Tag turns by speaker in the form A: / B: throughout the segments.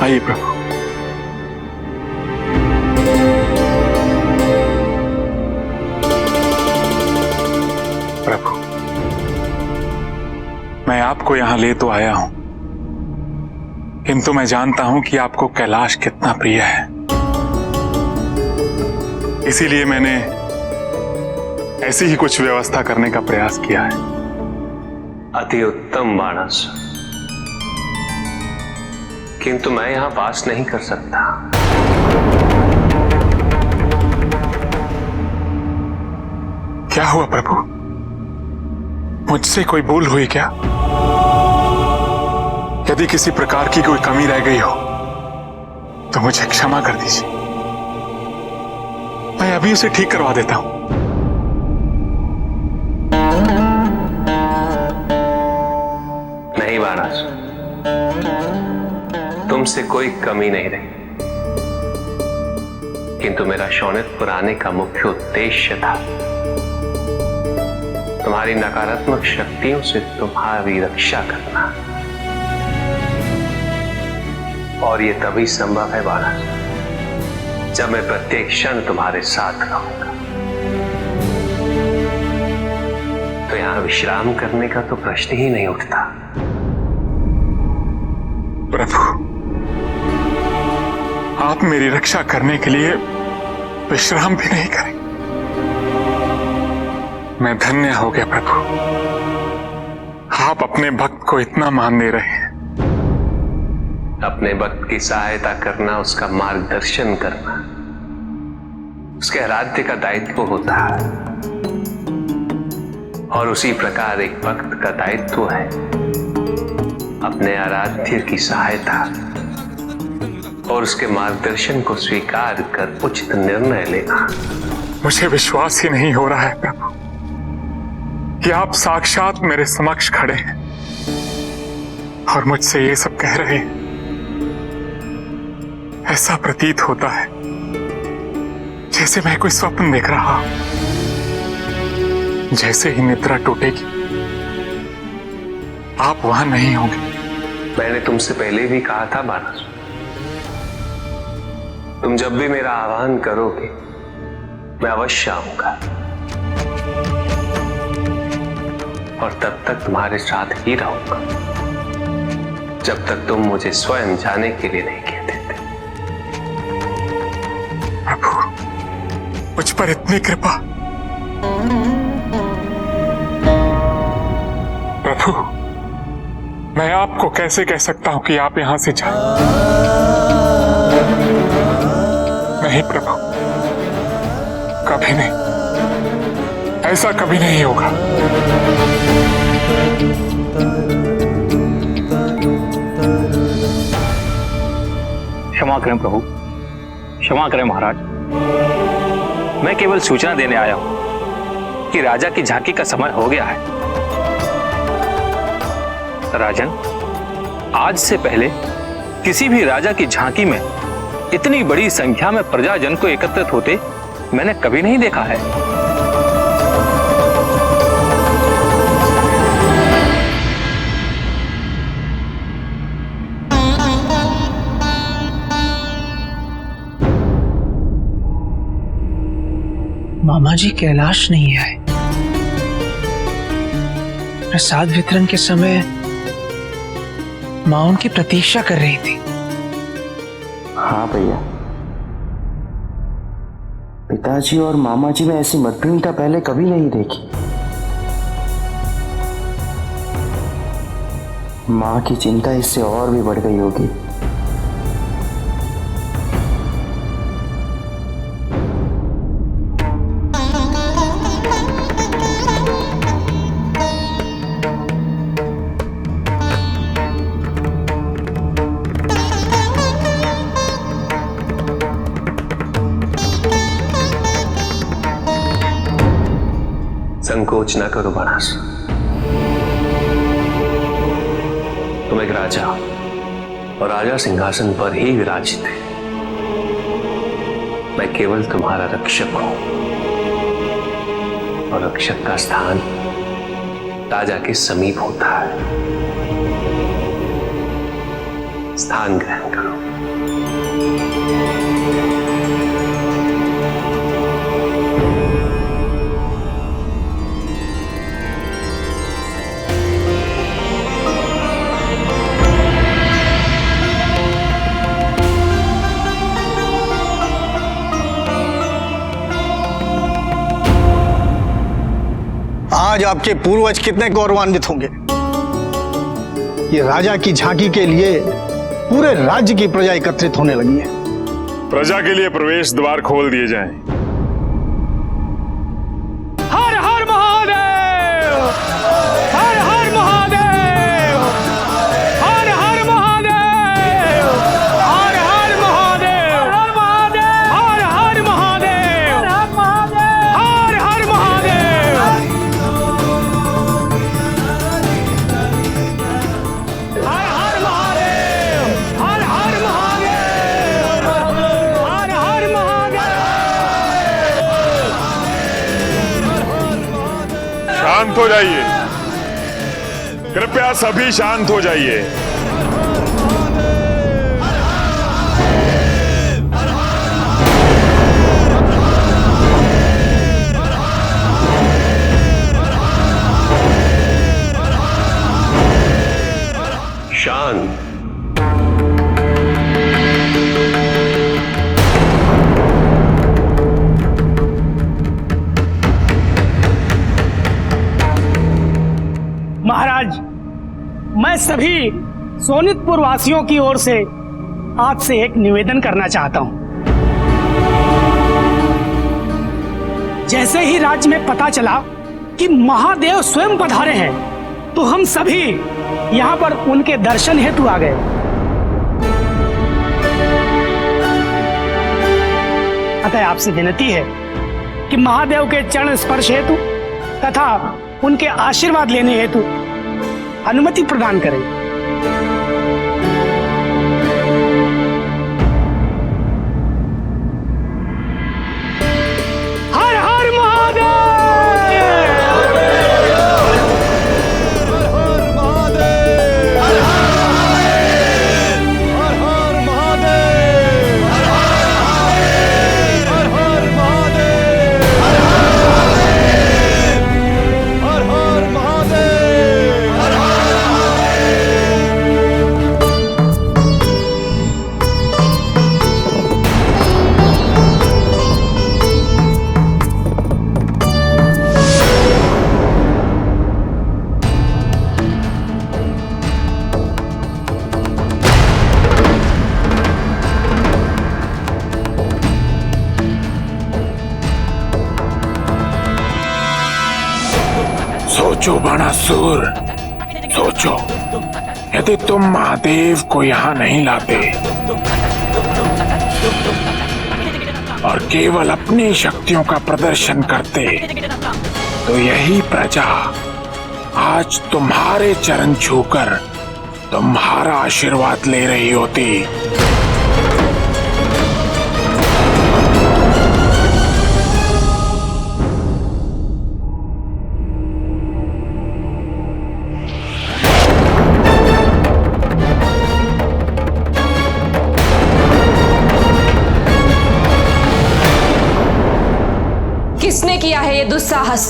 A: आइए प्रभु। प्रभु, मैं आपको यहां ले तो आया हूं, किंतु मैं जानता हूं कि आपको कैलाश कितना प्रिय है। इसीलिए मैंने ऐसी ही कुछ व्यवस्था करने का प्रयास किया है।
B: अति उत्तम बाणासुर, किंतु मैं यहां वास नहीं कर सकता।
A: क्या हुआ प्रभु? मुझसे कोई भूल हुई क्या? यदि किसी प्रकार की कोई कमी रह गई हो तो मुझे क्षमा कर दीजिए। मैं अभी उसे ठीक करवा देता हूं।
B: नहीं बाणासुर, तुमसे कोई कमी नहीं रही, किंतु मेरा शौनकपुर आने का मुख्य उद्देश्य था तुम्हारी नकारात्मक शक्तियों से तुम्हारी रक्षा करना। और ये तभी संभव है बाणासुर, जब मैं प्रत्येक क्षण तुम्हारे साथ रहूंगा। तो यहां विश्राम करने का तो प्रश्न ही नहीं उठता।
A: प्रभु, आप मेरी रक्षा करने के लिए विश्राम भी नहीं करें। मैं धन्य हो गया प्रभु, आप अपने भक्त को इतना मान दे रहे हैं।
B: अपने भक्त की सहायता करना, उसका मार्गदर्शन करना उसके आराध्य का दायित्व होता है। और उसी प्रकार एक भक्त का दायित्व है अपने आराध्य की सहायता और उसके मार्गदर्शन को स्वीकार कर उचित निर्णय लेना।
A: मुझे विश्वास ही नहीं हो रहा है प्रभु कि आप साक्षात मेरे समक्ष खड़े हैं और मुझसे ये सब कह रहे हैं। ऐसा प्रतीत होता है जैसे मैं कोई स्वप्न देख रहा हूं। जैसे ही निद्रा टूटेगी आप वहां नहीं होंगे।
B: मैंने तुमसे पहले भी कहा था बाणासुर, तुम जब भी मेरा आह्वान करोगे मैं अवश्य आऊंगा और तब तक तुम्हारे साथ ही रहूंगा, जब तक तुम मुझे स्वयं जाने के लिए नहीं कह देते।
A: प्रभु, मुझ पर इतनी कृपा। प्रभु, मैं आपको कैसे कह सकता हूं कि आप यहां से जाएं? नहीं प्रभु, कभी नहीं, ऐसा कभी नहीं होगा।
C: क्षमा करें प्रभु, क्षमा करें महाराज। मैं केवल सूचना देने आया हूं कि राजा की झांकी का समय हो गया है। राजन, आज से पहले किसी भी राजा की झांकी में इतनी बड़ी संख्या में प्रजाजन को एकत्रित होते मैंने कभी नहीं देखा है।
D: मामा जी कैलाश नहीं आए। प्रसाद वितरण के समय मां उनकी प्रतीक्षा कर रही थी।
E: हाँ भैया, पिताजी और मामा जी में ऐसी मतभिन्नता पहले कभी नहीं देखी। मां की चिंता इससे और भी बढ़ गई होगी।
B: संकोच न करो बाणासुर, तुम एक राजा और राजा सिंहासन पर ही विराजित है। मैं केवल तुम्हारा रक्षक हूं और रक्षक का स्थान राजा के समीप होता है। स्थान ग्रहण करो।
F: आज आपके पूर्वज कितने गौरवान्वित होंगे। ये राजा की झांकी के लिए पूरे राज्य की प्रजा एकत्रित होने लगी है।
G: प्रजा के लिए प्रवेश द्वार खोल दिए जाएं।
D: हर हर महादेव, हर हर महादेव, हर हर महादेव, हर हर महादेव, हर हर महादेव, हर हर महादेव, हर हर महादेव, हर हर महादेव, हर हर महादेव, हर हर महादेव।
G: शांत हो जाइए, कृपया सभी शांत हो जाइए।
B: शांत।
H: महाराज, मैं सभी सोनितपुर वासियों की ओर से आपसे एक निवेदन करना चाहता हूं। जैसे ही राज्य में पता चला कि महादेव स्वयं पधारे हैं, तो हम सभी यहाँ पर उनके दर्शन हेतु आ गए। अतः आपसे विनती है कि महादेव के चरण स्पर्श हेतु तथा उनके आशीर्वाद लेने हेतु अनुमति प्रदान करें। हर हर महादेव,
A: सोचो बाणासुर, सोचो, यदि तुम महादेव को यहाँ नहीं लाते और केवल अपनी शक्तियों का प्रदर्शन करते, तो यही प्रजा आज तुम्हारे चरण छूकर तुम्हारा आशीर्वाद ले रही होती।
I: किसने किया है ये दुस्साहस?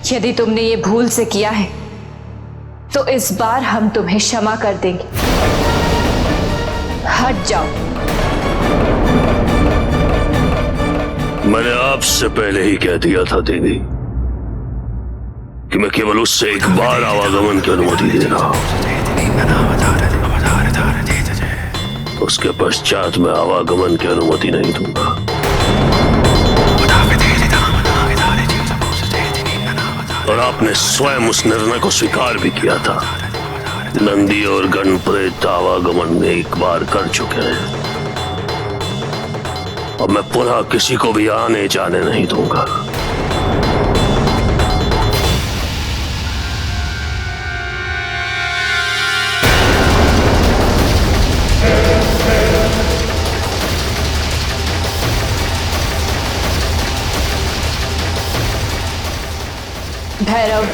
I: यदि तुमने ये भूल से किया है तो इस बार हम तुम्हें क्षमा कर देंगे। हट जाओ।
J: मैंने आपसे पहले ही कह दिया था देवी कि मैं केवल उससे एक बार आवागमन की अनुमति दे रहा हूं, उसके पश्चात मैं आवागमन की अनुमति नहीं दूंगा। और आपने स्वयं उस निर्णय को स्वीकार भी किया था नंदी और गणप्रेत आवागमन में एक बार कर चुके हैं। अब मैं पुनः किसी को भी आने जाने नहीं दूंगा।
I: भैरव,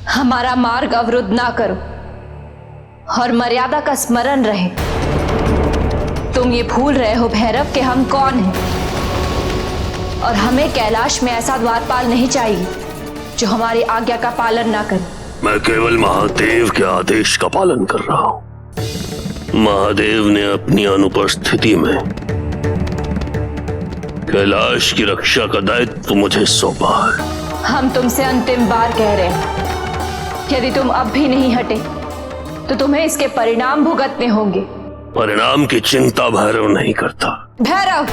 I: हमारा मार्ग अवरुद्ध ना करो और मर्यादा का स्मरण रहे। तुम ये भूल रहे हो भैरव कि हम कौन हैं, और हमें कैलाश में ऐसा द्वारपाल नहीं चाहिए जो हमारी आज्ञा का पालन ना करे।
J: मैं केवल महादेव के आदेश का पालन कर रहा हूं। महादेव ने अपनी अनुपस्थिति में कैलाश की रक्षा का दायित्व मुझे सौंपा है।
I: हम तुमसे अंतिम बार कह रहे हैं, यदि तुम अब भी नहीं हटे तो तुम्हें इसके परिणाम भुगतने होंगे।
J: परिणाम की चिंता भैरव नहीं करता।
I: भैरव,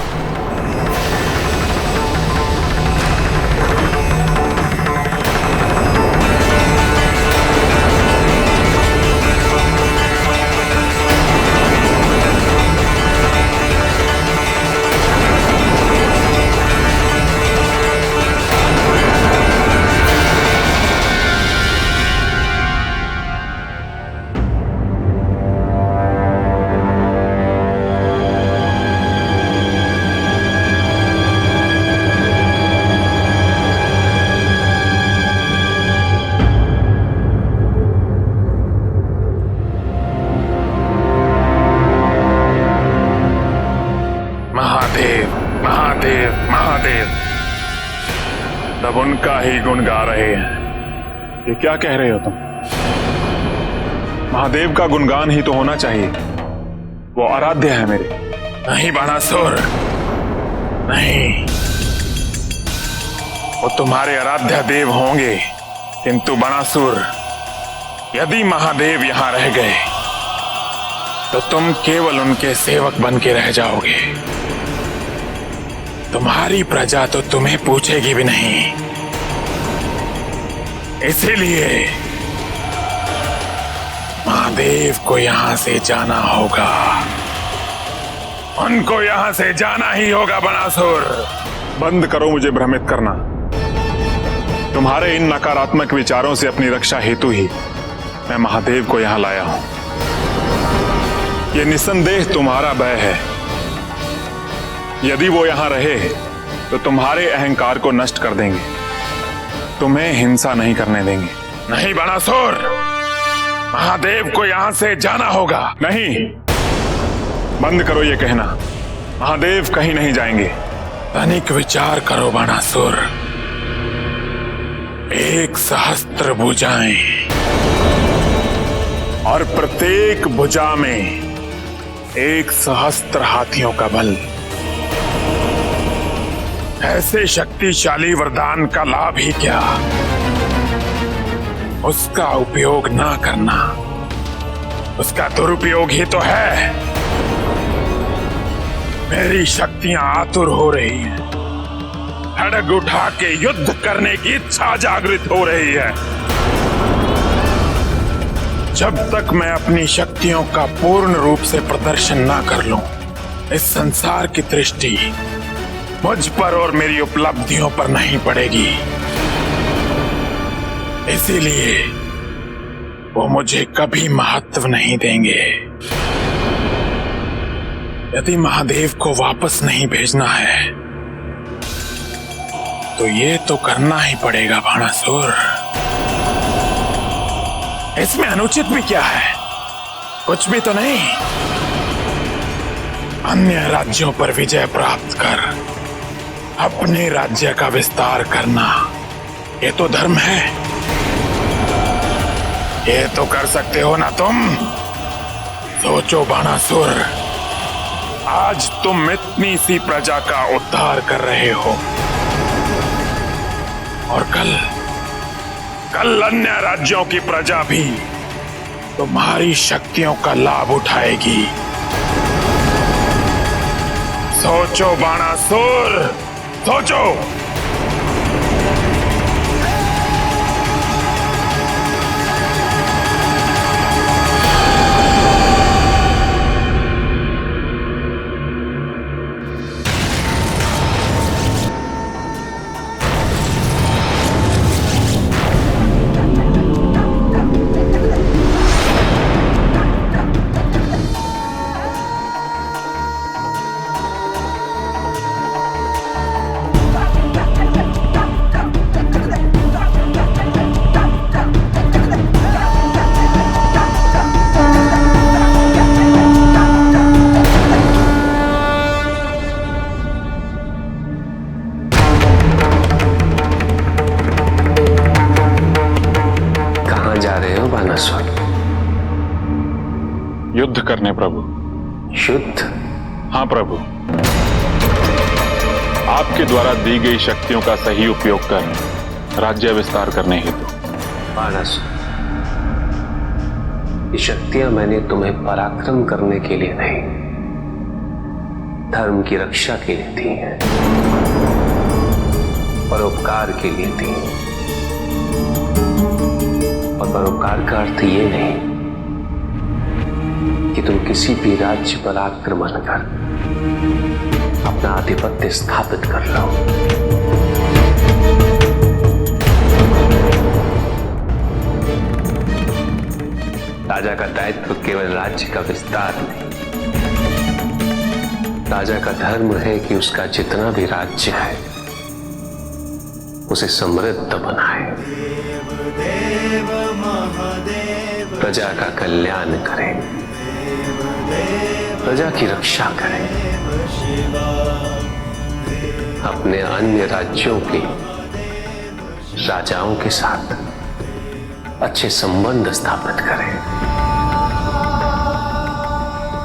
G: तब उनका ही गुण गा रहे हैं। ये क्या कह रहे हो तुम? महादेव का गुणगान ही तो होना चाहिए, वो आराध्य है मेरे।
A: नहीं बाणासुर, नहीं, वो तुम्हारे आराध्य देव होंगे, किंतु बाणासुर, यदि महादेव यहां रह गए तो तुम केवल उनके सेवक बन के रह जाओगे। तुम्हारी प्रजा तो तुम्हें पूछेगी भी नहीं। इसीलिए महादेव को यहां से जाना होगा, उनको यहां से जाना ही होगा। बाणासुर,
G: बंद करो मुझे भ्रमित करना। तुम्हारे इन नकारात्मक विचारों से अपनी रक्षा हेतु ही मैं महादेव को यहां लाया हूं। यह निस्संदेह तुम्हारा भय है। यदि वो यहां रहे तो तुम्हारे अहंकार को नष्ट कर देंगे, तुम्हें हिंसा नहीं करने देंगे।
A: नहीं बाणासुर, महादेव को यहां से जाना होगा।
G: नहीं, बंद करो ये कहना, महादेव कहीं नहीं जाएंगे।
A: तनिक विचार करो बाणासुर। 1 सहस्त्र भुजाएं और प्रत्येक भुजा में 1 सहस्त्र हाथियों का बल। ऐसे शक्तिशाली वरदान का लाभ ही क्या, उसका उपयोग ना करना उसका दुरुपयोग ही तो है। मेरी शक्तियां आतुर हो रही हैं, खड्ग उठा के युद्ध करने की इच्छा जागृत हो रही है। जब तक मैं अपनी शक्तियों का पूर्ण रूप से प्रदर्शन ना कर लूं, इस संसार की दृष्टि मुझ पर और मेरी उपलब्धियों पर नहीं पड़ेगी। इसीलिए वो मुझे कभी महत्व नहीं देंगे। यदि महादेव को वापस नहीं भेजना है तो ये तो करना ही पड़ेगा बाणासुर। इसमें अनुचित भी क्या है? कुछ भी तो नहीं। अन्य राज्यों पर विजय प्राप्त कर अपने राज्य का विस्तार करना, ये तो धर्म है। ये तो कर सकते हो ना तुम। सोचो बाणासुर, आज तुम इतनी सी प्रजा का उद्धार कर रहे हो और कल अन्य राज्यों की प्रजा भी तुम्हारी शक्तियों का लाभ उठाएगी। सोचो बाणासुर, सोचो।
G: करने प्रभु।
B: युद्ध?
G: हाँ प्रभु, आपके द्वारा दी गई शक्तियों का सही उपयोग कर राज्य विस्तार करने हेतु।
B: मानस, ये शक्तियां मैंने तुम्हें पराक्रम करने के लिए नहीं, धर्म की रक्षा के लिए दी हैं, परोपकार के लिए दी। और परोपकार का अर्थ ये नहीं कि तुम किसी भी राज्य पर आक्रमण कर अपना आधिपत्य स्थापित कर लो। राजा का दायित्व केवल राज्य का विस्तार नहीं, राजा का धर्म है कि उसका जितना भी राज्य है उसे समृद्ध बनाए, प्रजा का कल्याण करे, प्रजा की रक्षा करे, अपने अन्य राज्यों के राजाओं के साथ अच्छे संबंध स्थापित करें।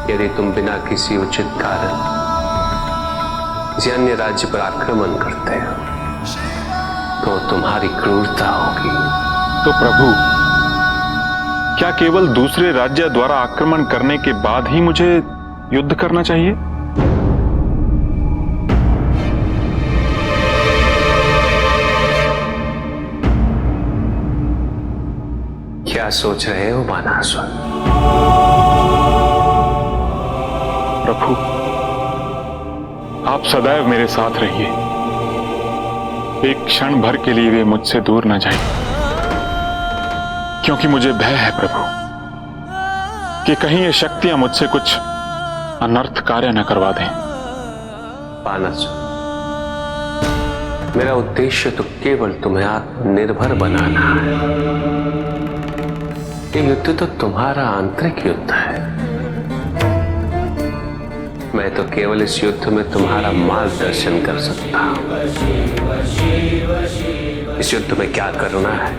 B: यदि तुम बिना किसी उचित कारण किसी अन्य राज्य पर आक्रमण करते हो तो तुम्हारी क्रूरता होगी।
G: तो प्रभु, क्या केवल दूसरे राज्य द्वारा आक्रमण करने के बाद ही मुझे युद्ध करना चाहिए?
B: क्या सोच रहे हो बानासुर?
G: प्रभु, आप सदैव मेरे साथ रहिए, एक क्षण भर के लिए वे मुझसे दूर न जाए, क्योंकि मुझे भय है प्रभु कि कहीं ये शक्तियां मुझसे कुछ अनर्थ कार्य न करवा दें।
B: बानासुर, मेरा उद्देश्य तो केवल तुम्हें आत्मनिर्भर बनाना है। ये युद्ध तो तुम्हारा आंतरिक युद्ध है। मैं तो केवल इस युद्ध में तुम्हारा मार्गदर्शन कर सकता हूं। इस युद्ध में क्या करना है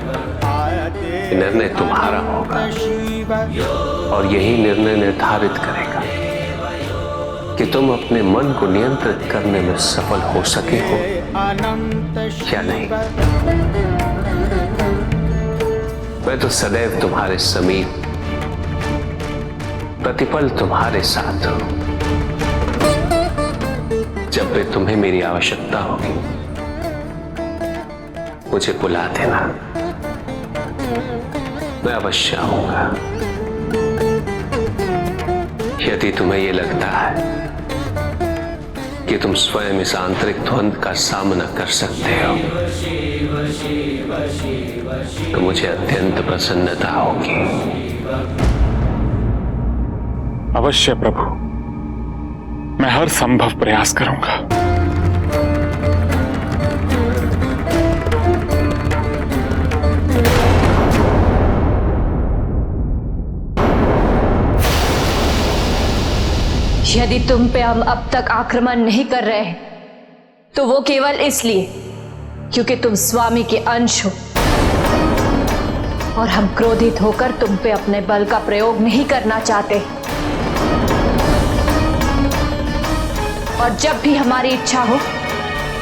B: निर्णय तुम्हारा होगा, और यही निर्णय निर्धारित करेगा कि तुम अपने मन को नियंत्रित करने में सफल हो सके हो या नहीं। मैं तो सदैव तुम्हारे समीप, प्रतिपल तुम्हारे साथ हूं। जब भी तुम्हें मेरी आवश्यकता होगी मुझे बुला देना, मैं अवश्य आऊंगा। यदि तुम्हें यह लगता है कि तुम स्वयं इस आंतरिक द्वंद्व का सामना कर सकते हो तो मुझे अत्यंत प्रसन्नता होगी।
G: अवश्य प्रभु, मैं हर संभव प्रयास करूंगा।
I: यदि तुम पे हम अब तक आक्रमण नहीं कर रहे तो वो केवल इसलिए क्योंकि तुम स्वामी के अंश हो, और हम क्रोधित होकर तुम पे अपने बल का प्रयोग नहीं करना चाहते। और जब भी हमारी इच्छा हो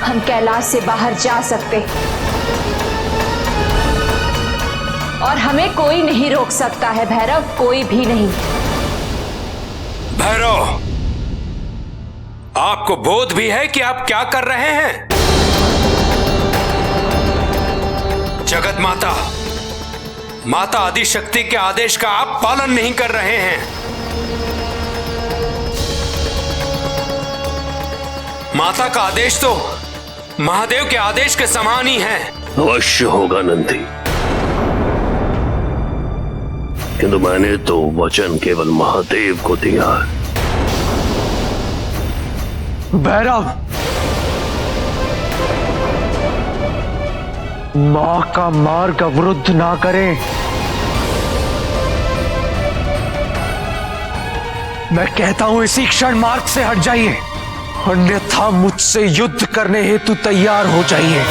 I: हम कैलाश से बाहर जा सकते, और हमें कोई नहीं रोक सकता है भैरव, कोई भी नहीं।
K: भैरव, आपको बोध भी है कि आप क्या कर रहे हैं? जगत माता, माता आदिशक्ति के आदेश का आप पालन नहीं कर रहे हैं। माता का आदेश तो महादेव के आदेश के समान ही है।
J: अवश्य होगा नंदी, किंतु मैंने तो वचन केवल महादेव को दिया है।
D: भैरव, मां का मार्ग अवरुद्ध ना करें। मैं कहता हूं इसी क्षण मार्ग से हट जाइए, अन्यथा मुझसे युद्ध करने हेतु तैयार हो जाइए।